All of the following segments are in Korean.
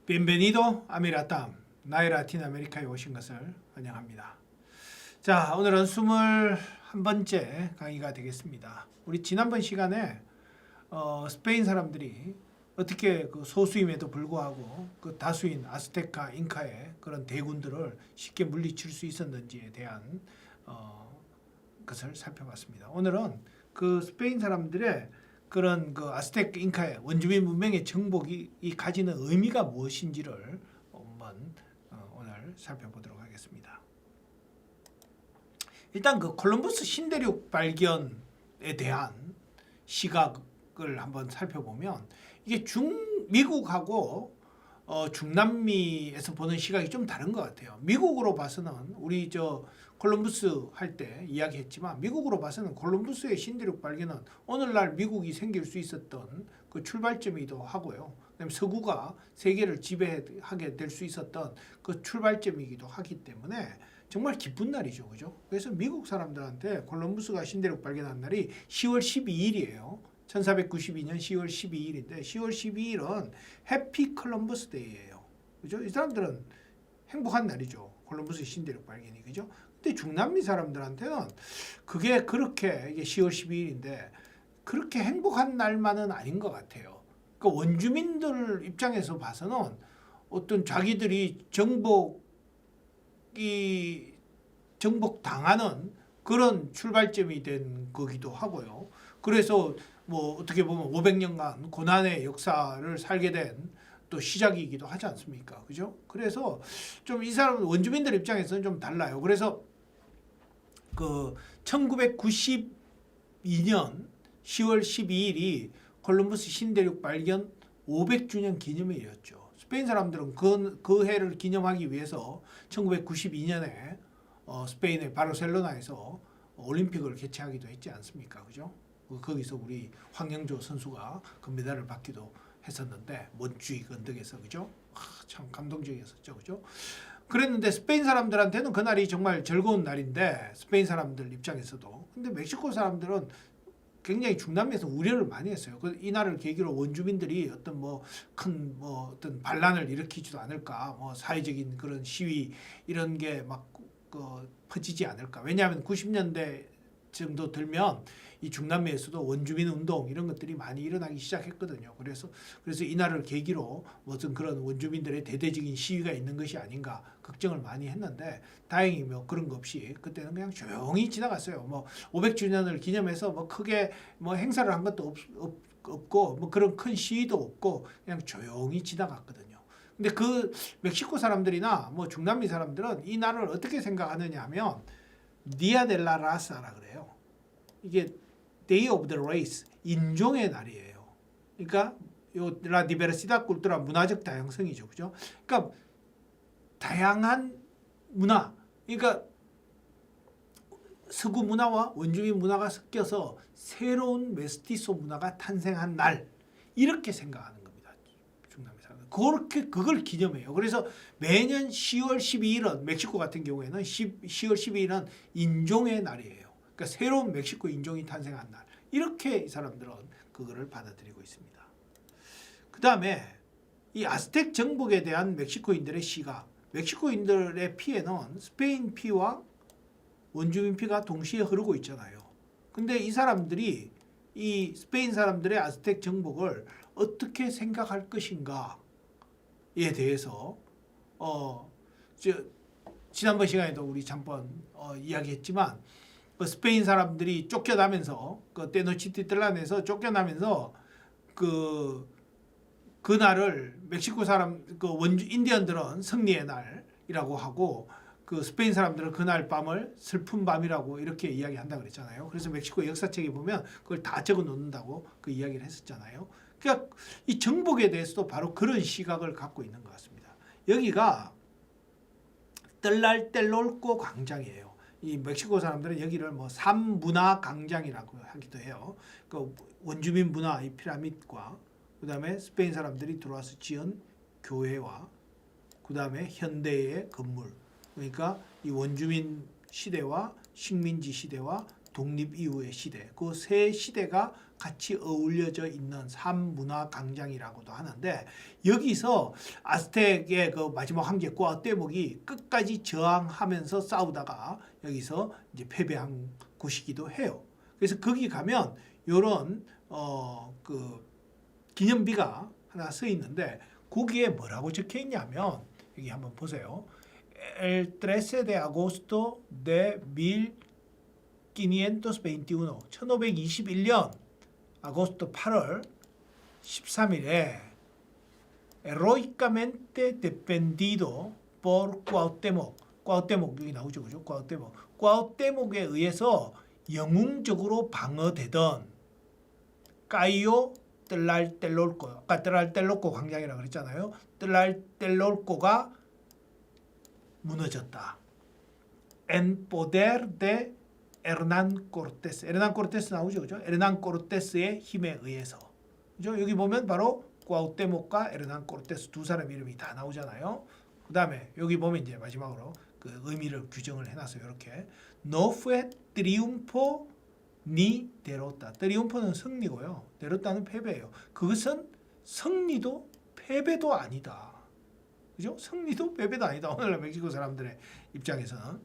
Bienvenido a mi Latam, 나의 라틴 아메리카에 오신 것을 환영합니다. 자, 오늘은 21번째 강의가 되겠습니다. 우리 지난번 시간에 스페인 사람들이 어떻게 그 소수임에도 불구하고 그 다수인 아스테카, 잉카의 그런 대군들을 쉽게 물리칠 수 있었는지에 대한 것을 살펴봤습니다. 오늘은 그 스페인 사람들의 그런 그 아스텍 잉카의 원주민 문명의 정복이 가지는 의미가 무엇인지를 한번 오늘 살펴보도록 하겠습니다. 일단 그 콜럼버스 신대륙 발견에 대한 시각을 한번 살펴보면 이게 미국하고 중남미에서 보는 시각이 좀 다른 것 같아요. 미국으로 봐서는 우리 콜럼버스 할 때 이야기했지만 미국으로 봐서는 콜럼버스의 신대륙 발견은 오늘날 미국이 생길 수 있었던 그 출발점이기도 하고요. 그다음에 서구가 세계를 지배하게 될 수 있었던 그 출발점이기도 하기 때문에 정말 기쁜 날이죠, 그죠? 그래서 미국 사람들한테 콜럼버스가 신대륙 발견한 날이 10월 12일이에요. 1492년 10월 12일인데 10월 12일은 해피 콜럼버스 데이예요. 그죠? 이 사람들은 행복한 날이죠. 콜럼버스 신대륙 발견이, 그죠? 근데 중남미 사람들한테는 그게 그렇게 이게 10월 12일인데 그렇게 행복한 날만은 아닌 것 같아요. 그 원주민들 입장에서 봐서는 어떤 자기들이 정복당하는 그런 출발점이 된 거기도 하고요. 그래서 뭐 어떻게 보면 500년간 고난의 역사를 살게 된 또 시작이기도 하지 않습니까? 그죠? 그래서 좀 이 사람 원주민들 입장에서는 좀 달라요. 그래서 그 1992년 10월 12일이 콜럼버스 신대륙 발견 500주년 기념일이었죠. 스페인 사람들은 그 해를 기념하기 위해서 1992년에 스페인의 바르셀로나에서 올림픽을 개최하기도 했지 않습니까? 그죠? 거기서 우리 황영조 선수가 금메달을 받기도 했었는데 먼주이 건덕에서, 그죠? 참 감동적이었었죠, 그죠? 그랬는데 스페인 사람들한테는 그날이 정말 즐거운 날인데 스페인 사람들 입장에서도. 근데 멕시코 사람들은 굉장히 중남미에서 우려를 많이 했어요. 이 날을 계기로 원주민들이 어떤 큰 어떤 반란을 일으키지도 않을까, 사회적인 그런 시위 이런 게 막 퍼지지 않을까. 왜냐하면 90년대 정도 들면 이 중남미에서도 원주민 운동 이런 것들이 많이 일어나기 시작했거든요. 그래서 이날을 계기로 무슨 그런 원주민들의 대대적인 시위가 있는 것이 아닌가 걱정을 많이 했는데 다행히 그런 거 없이 그때는 그냥 조용히 지나갔어요. 500주년을 기념해서 크게 행사를 한 것도 없고 그런 큰 시위도 없고 그냥 조용히 지나갔거든요. 근데 그 멕시코 사람들이나 중남미 사람들은 이 날을 어떻게 생각하느냐 하면 Día de la Raza라 그래요. 이게 Day of the Race, 인종의 날이에요. 그러니까 요 La Diversidad Cultural, 문화적 다양성이죠, 그죠? 그러니까 다양한 문화, 그러니까 서구 문화와 원주민 문화가 섞여서 새로운 메스티소 문화가 탄생한 날, 이렇게 생각하는 겁니다. 중남미 사람들. 그걸 기념해요. 그래서 매년 10월 12일은 멕시코 같은 경우에는 10월 12일은 인종의 날이에요. 그러니까 새로운 멕시코 인종이 탄생한 날. 이렇게 이 사람들은 그거를 받아들이고 있습니다. 그 다음에 이 아스텍 정복에 대한 멕시코인들의 시각. 멕시코인들의 피에는 스페인 피와 원주민 피가 동시에 흐르고 있잖아요. 근데 이 사람들이 이 스페인 사람들의 아스텍 정복을 어떻게 생각할 것인가에 대해서 지난번 시간에도 우리 잠깐 이야기했지만 스페인 사람들이 쫓겨나면서 테노치티틀란에서 쫓겨나면서 그날을 멕시코 사람 인디언들은 승리의 날이라고 하고 그 스페인 사람들은 그날 밤을 슬픈 밤이라고 이렇게 이야기한다 그랬잖아요. 그래서 멕시코 역사책에 보면 그걸 다 적어 놓는다고 그 이야기를 했었잖아요. 그러니까 이 정복에 대해서도 바로 그런 시각을 갖고 있는 것 같습니다. 여기가 뜰랄뗄롤코 광장이에요. 이 멕시코 사람들은 여기를 삼문화 광장이라고 하기도 해요. 그 원주민 문화, 이 피라미드과 그 다음에 스페인 사람들이 들어와서 지은 교회와 그 다음에 현대의 건물, 그러니까 이 원주민 시대와 식민지 시대와 독립 이후의 시대, 그 세 시대가 같이 어울려져 있는 삼문화 강장이라고도 하는데, 여기서 아스텍의 그 마지막 황제 꾸아테목이 끝까지 저항하면서 싸우다가 여기서 이제 패배한 곳이기도 해요. 그래서 거기 가면 요런 그 기념비가 하나 써 있는데, 거기에 뭐라고 적혀 있냐면, 여기 한번 보세요. El 13 de agosto de 1521, 1521년 아고스토 8월 13일에 heroicamente defendido por Cuauhtémoc, Cuauhtémoc 여기 나오죠, 그죠? Cuauhtémoc에 의해서 영웅적으로 방어되던 까이오 뜰랄텔롤코, 아까 뜰랄텔롤코 광장이라고 그랬잖아요. 뜰랄텔롤코가 무너졌다. En poder de Hernán Cortés. Hernán Cortés 나오죠, 그죠? Hernán Cortés의 힘에 의해서. 그죠? 여기 보면 바로 꾸아우테목과 Hernán Cortés 두 사람 이름이 다 나오잖아요. 그다음에 여기 보면 이제 마지막으로 그 의미를 규정을 해놨어요. 이렇게 No fue triunfo ni derrota. triunfo는 승리고요. derrota는 패배예요. 그것은 승리도 패배도 아니다. 그죠? 승리도 패배도 아니다. 오늘날 멕시코 사람들의 입장에서는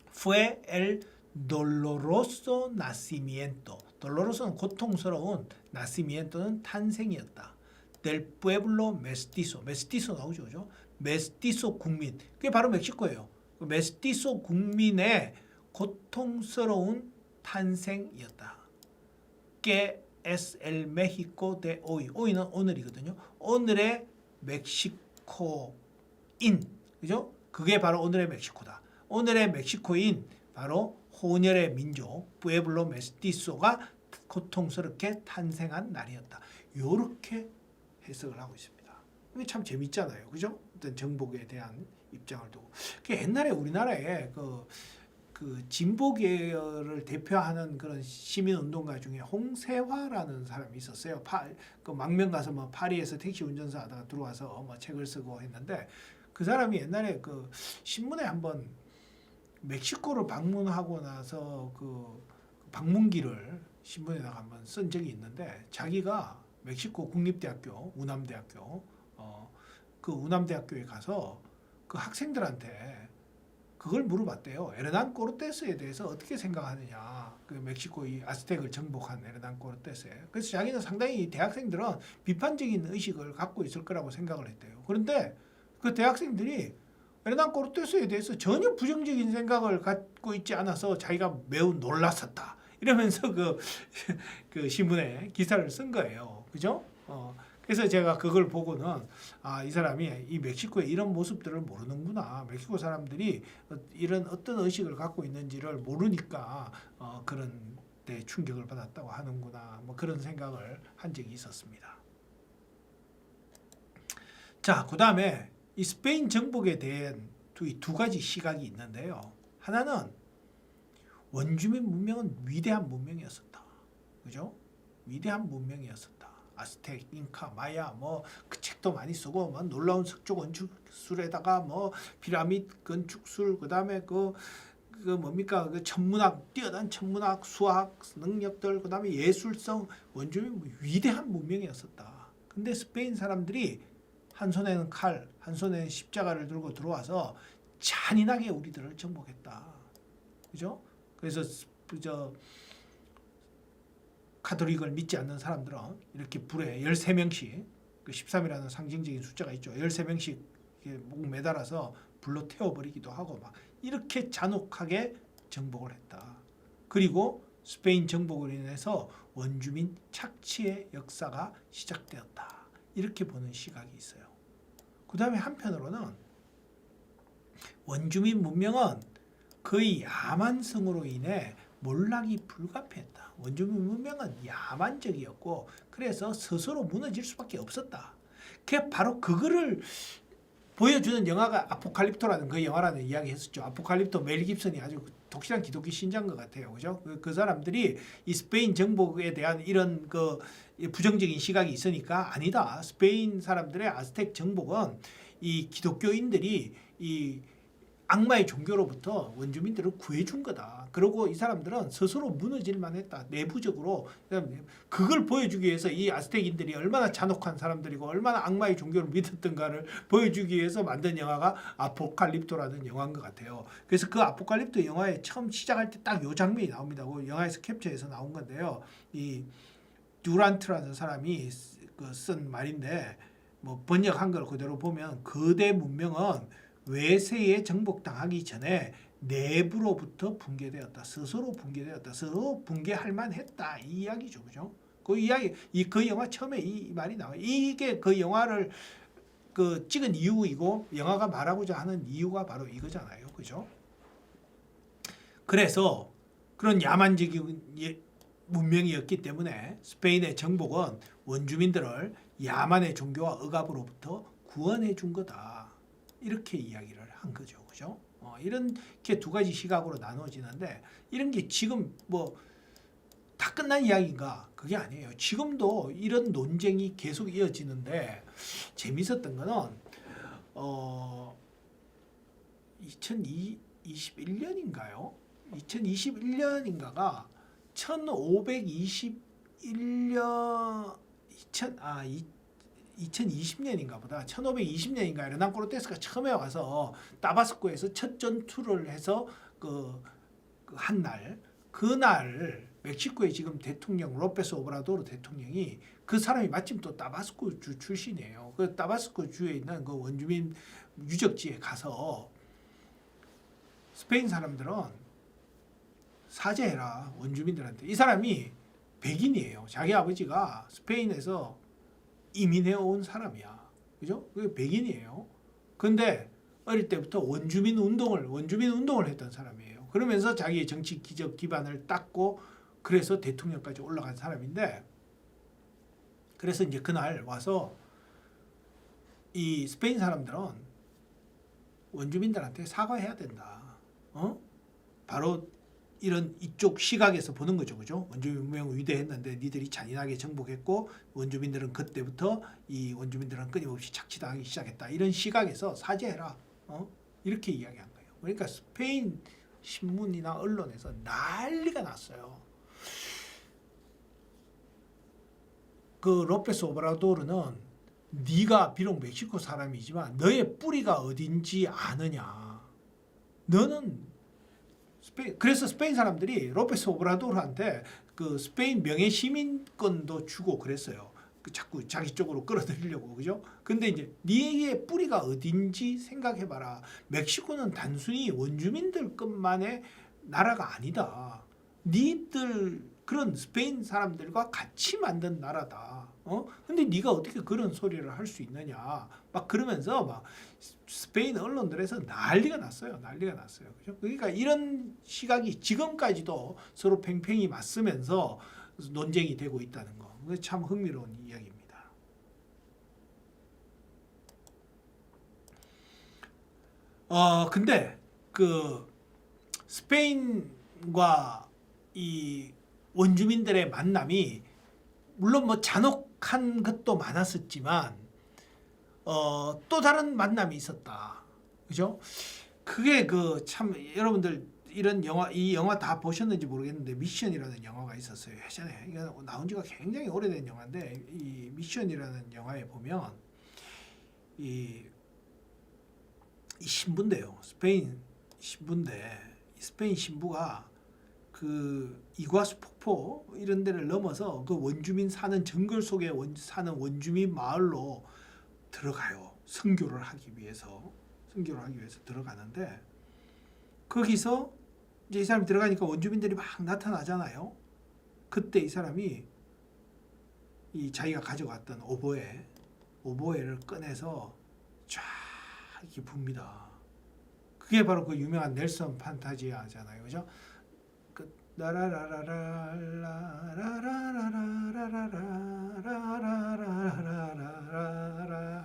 fue el doloroso nacimiento. doloroso는 고통스러운, nacimiento는 탄생이었다. del pueblo mestizo. mestizo 나오죠, 그죠? mestizo 국민. 그게 바로 멕시코예요. mestizo 국민의 고통스러운 탄생이었다. que es el México de hoy. hoy는 오늘이거든요. 오늘의 멕시코인, 그죠? 그게 바로 오늘의 멕시코다. 오늘의 멕시코인 바로 혼혈의 민족 pueblo mestizo가 고통스럽게 탄생한 날이었다. 이렇게 해석을 하고 있습니다. 이게 참 재밌잖아요, 그죠? 어떤 정복에 대한 입장을 두고. 옛날에 우리나라에 그 진보 계열을 대표하는 그런 시민 운동가 중에 홍세화라는 사람이 있었어요. 그 망명 가서 뭐 파리에서 택시 운전사 하다가 들어와서 뭐 책을 쓰고 했는데, 그 사람이 옛날에 그 신문에 한번 멕시코를 방문하고 나서 그 방문기를 신문에다가 한번 쓴 적이 있는데, 자기가 멕시코 국립대학교 우남대학교 그 우남대학교에 가서 그 학생들한테 그걸 물어봤대요. 에르난 코르테스에 대해서 어떻게 생각하느냐. 그 멕시코의 아스텍을 정복한 에르난 코르테스에. 그래서 자기는 상당히 대학생들은 비판적인 의식을 갖고 있을 거라고 생각을 했대요. 그런데 그 대학생들이 에르난 코르테스에 대해서 전혀 부정적인 생각을 갖고 있지 않아서 자기가 매우 놀랐었다. 이러면서 그 신문에 기사를 쓴 거예요. 그죠? 그래서 제가 그걸 보고는 이 사람이 이 멕시코의 이런 모습들을 모르는구나. 멕시코 사람들이 이런 어떤 의식을 갖고 있는지를 모르니까 그런 데 충격을 받았다고 하는구나. 뭐 그런 생각을 한 적이 있었습니다. 자, 그다음에 이 스페인 정복에 대한 두 가지 시각이 있는데요. 하나는 원주민 문명은 위대한 문명이었었다. 그죠? 위대한 문명이었었다. 아스텍, 잉카, 마야, 뭐 그 책도 많이 쓰고, 뭐 놀라운 석조 건축술에다가 뭐 피라미드 건축술, 그다음에 그 뭡니까 그 천문학, 뛰어난 천문학, 수학 능력들, 그다음에 예술성, 원주민 위대한 문명이었었다. 근데 스페인 사람들이 한 손에는 칼, 한 손에는 십자가를 들고 들어와서 잔인하게 우리들을 정복했다. 그죠? 그래서 카톨릭을 믿지 않는 사람들은 이렇게 불에 13명씩, 그 13이라는 상징적인 숫자가 있죠. 13명씩 목 매달아서 불로 태워버리기도 하고 막 이렇게 잔혹하게 정복을 했다. 그리고 스페인 정복으로 인해서 원주민 착취의 역사가 시작되었다. 이렇게 보는 시각이 있어요. 그 다음에 한편으로는 원주민 문명은 거의 야만성으로 인해 몰락이 불가피했다. 원주민 문명은 야만적이었고 그래서 스스로 무너질 수밖에 없었다. 바로 그거를 보여주는 영화가 아포칼립토라는 그 영화라는 이야기 했었죠. 아포칼립토 멜 깁슨이 아주 독실한 기독교 신자인 것 같아요. 그죠? 그 사람들이 이 스페인 정복에 대한 이런 그 부정적인 시각이 있으니까 아니다. 스페인 사람들의 아스텍 정복은 이 기독교인들이 이 악마의 종교로부터 원주민들을 구해준 거다. 그리고 이 사람들은 스스로 무너질 만했다. 내부적으로 그걸 보여주기 위해서 이 아스텍인들이 얼마나 잔혹한 사람들이고 얼마나 악마의 종교를 믿었던가를 보여주기 위해서 만든 영화가 아포칼립토라는 영화인 것 같아요. 그래서 그 아포칼립토 영화에 처음 시작할 때 딱 요 장면이 나옵니다. 그 영화에서 캡처해서 나온 건데요. 이 듀란트라는 사람이 쓴 말인데 뭐 번역한 걸 그대로 보면 거대 문명은 외세에 정복당하기 전에 내부로부터 붕괴되었다. 스스로 붕괴되었다. 스스로 붕괴할 만했다. 이 이야기죠. 그죠? 그 이야기, 그 영화 처음에 이 말이 나와요. 이게 그 영화를 찍은 이유이고 영화가 말하고자 하는 이유가 바로 이거잖아요. 그죠? 그래서 그런 야만적인 문명이었기 때문에 스페인의 정복은 원주민들을 야만의 종교와 억압으로부터 구원해 준 거다. 이렇게 이야기를 한 거죠. 그죠? 이렇게 두 가지 시각으로 나눠지는데 이런 게 지금 뭐 다 끝난 이야기인가? 그게 아니에요. 지금도 이런 논쟁이 계속 이어지는데 재밌었던 거는 2021년인가요? 2021년인가가 1521년 2020년인가 보다. 1520년인가 에르난 코르테스가 처음에 와서 따바스코에서 첫 전투를 해서 한 날, 그날 멕시코의 지금 대통령 로페스 오브라도르 대통령이 그 사람이 마침 또 따바스코 주 출신이에요. 그 따바스코 주에 있는 그 원주민 유적지에 가서 스페인 사람들은 사죄해라 원주민들한테. 이 사람이 백인이에요. 자기 아버지가 스페인에서 이민해 온 사람이야. 그죠? 그게 백인이에요. 근데 어릴 때부터 원주민 운동을 했던 사람이에요. 그러면서 자기의 정치 기적 기반을 닦고 그래서 대통령까지 올라간 사람인데, 그래서 이제 그날 와서 이 스페인 사람들은 원주민들한테 사과해야 된다. 바로 이런 이쪽 시각에서 보는 거죠. 그죠? 원주민 문명은 위대했는데 니들이 잔인하게 정복했고 원주민들은 그때부터 이 원주민들은 끊임없이 착취당하기 시작했다. 이런 시각에서 사죄해라. 이렇게 이야기한 거예요. 그러니까 스페인 신문이나 언론에서 난리가 났어요. 그 로페스 오브라도르는 네가 비록 멕시코 사람이지만 너의 뿌리가 어딘지 아느냐. 너는 그래서 스페인 사람들이 로페스 오브라도르한테 그 스페인 명예 시민권도 주고 그랬어요. 자꾸 자기 쪽으로 끌어들이려고. 그죠? 근데 이제 네의 뿌리가 어딘지 생각해봐라. 멕시코는 단순히 원주민들 것만의 나라가 아니다. 니들 그런 스페인 사람들과 같이 만든 나라다. 근데 네가 어떻게 그런 소리를 할 수 있느냐. 막 그러면서 막 스페인 언론들에서 난리가 났어요. 그죠? 그러니까 이런 시각이 지금까지도 서로 팽팽히 맞서면서 논쟁이 되고 있다는 거. 참 흥미로운 이야기입니다. 근데 그 스페인과 이 원주민들의 만남이 물론 뭐 잔혹한 것도 많았었지만 또 다른 만남이 있었다. 그죠? 그게 참 여러분들 이 영화 다 보셨는지 모르겠는데 미션이라는 영화가 있었어요. 예전에 이거 나온 지가 굉장히 오래된 영화인데 이 미션이라는 영화에 보면 이 신부인데요. 스페인 신부인데 스페인 신부가 그 이과수 폭포 이런 데를 넘어서 그 원주민 사는 정글 속에 사는 원주민 마을로 들어가요. 선교를 하기 위해서 들어가는데 거기서 이제 이 사람이 들어가니까 원주민들이 막 나타나잖아요. 그때 이 사람이 이 자기가 가져갔던 오보에를 꺼내서 쫙 이렇게 붑니다. 그게 바로 그 유명한 넬슨 판타지아잖아요. 그죠?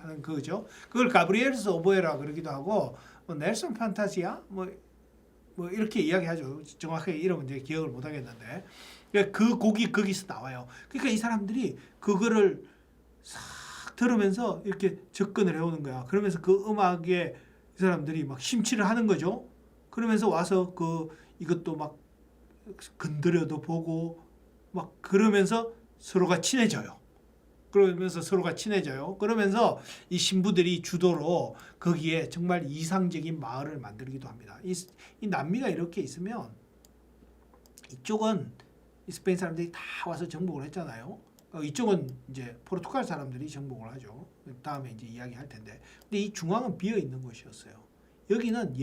하는 그거죠. 그걸 가브리엘스 오보에라 그러기도 하고 넬슨 판타지아 뭐 이렇게 이야기하죠. 정확하게 이름은 이제 기억을 못 하겠는데 그 곡이 거기서 나와요. 그러니까 이 사람들이 그거를 싹 들으면서 이렇게 접근을 해오는 거야. 그러면서 그 음악에 이 사람들이 막 심취를 하는 거죠. 그러면서 와서 이것도 막 건드려도 보고 막 그러면서 서로가 친해져요. 그러면서 이 신부들이 주도로 거기에 정말 이상적인 마을을 만들기도 합니다. 이 남미가 이렇게 있으면 이쪽은 스페인 사람들이 다 와서 정복을 했잖아요. 이쪽은 이제 포르투갈 사람들이 정복을 하죠. 다음에 이제 이야기할 텐데. 근데 이 중앙은 비어 있는 곳이었어요. 여기는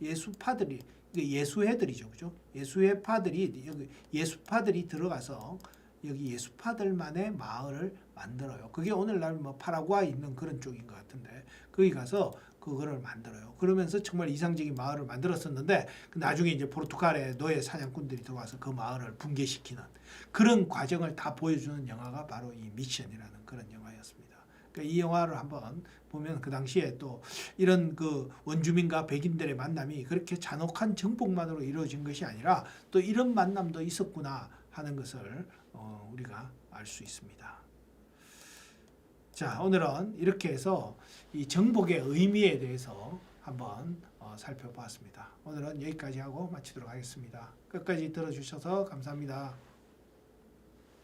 예수파들이 예수회들이죠, 그죠? 예수파들이 들어가서 여기 예수파들만의 마을을 만들어요. 그게 오늘날 뭐 파라과이 있는 그런 쪽인 것 같은데 거기 가서 그거를 만들어요. 그러면서 정말 이상적인 마을을 만들었었는데 나중에 이제 포르투갈의 노예 사냥꾼들이 들어와서 그 마을을 붕괴시키는 그런 과정을 다 보여주는 영화가 바로 이 미션이라는 그런 영화였습니다. 그러니까 이 영화를 한번 보면 그 당시에 또 이런 그 원주민과 백인들의 만남이 그렇게 잔혹한 정복만으로 이루어진 것이 아니라 또 이런 만남도 있었구나 하는 것을 우리가 알 수 있습니다. 자, 오늘은 이렇게 해서 이 정복의 의미에 대해서 한번 살펴보았습니다. 오늘은 여기까지 하고 마치도록 하겠습니다. 끝까지 들어주셔서 감사합니다.